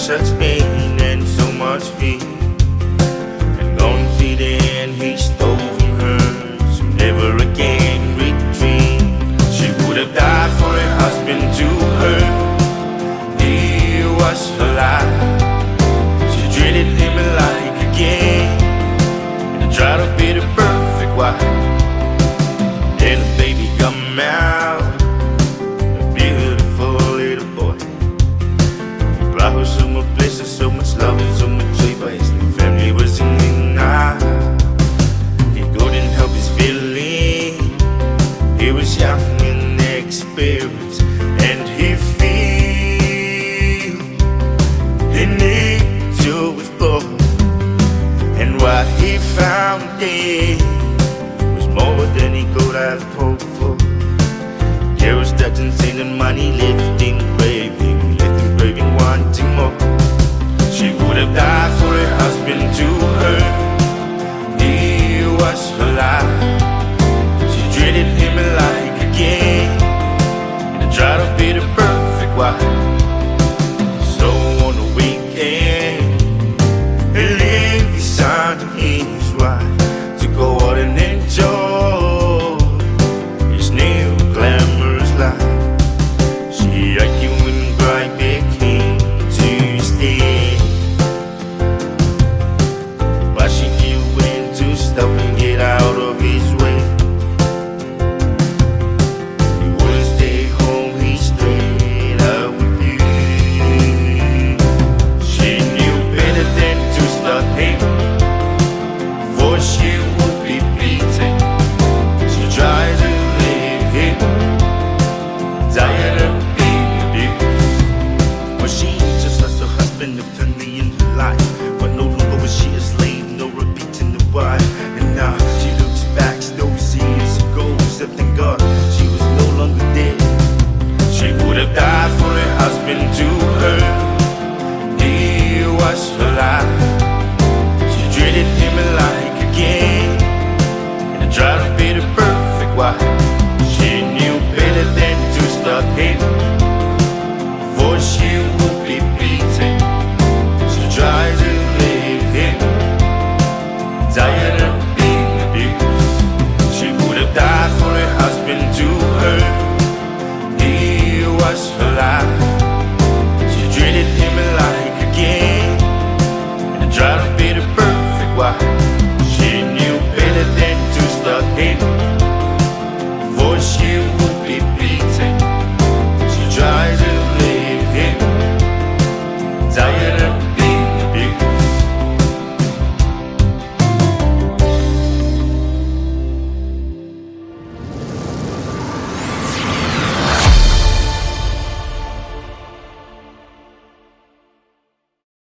such pain and so much fear, and gone feeding he stole from her, so never again retreat. She would have died for her husband to her. He was her life. She treated him like a king and tried to be the perfect wife. Then the baby come out, a beautiful little boy. He brought her so much bliss and so much love and so much joy, but his new family was in denial. He couldn't help his feeling. He was young and inexperienced, and he feel he needed to explore. And what he found there was more than he could have hoped for. There was touching, sin and money, lifting, craving, wanting more. She would have died for her husband to her. He was her life. She treated him like a king and tried to be the perfect wife. So on the weekend, he left his son and his wife to go out and enjoy his new glamorous life. She argued and cried, begged him to stay, but she knew when to stop and get out of his way. He wouldn't stay home, he straight up with you. She knew better than to start him, for she would be beaten. She tried to leave him, tired of being abused, but she just lost her husband to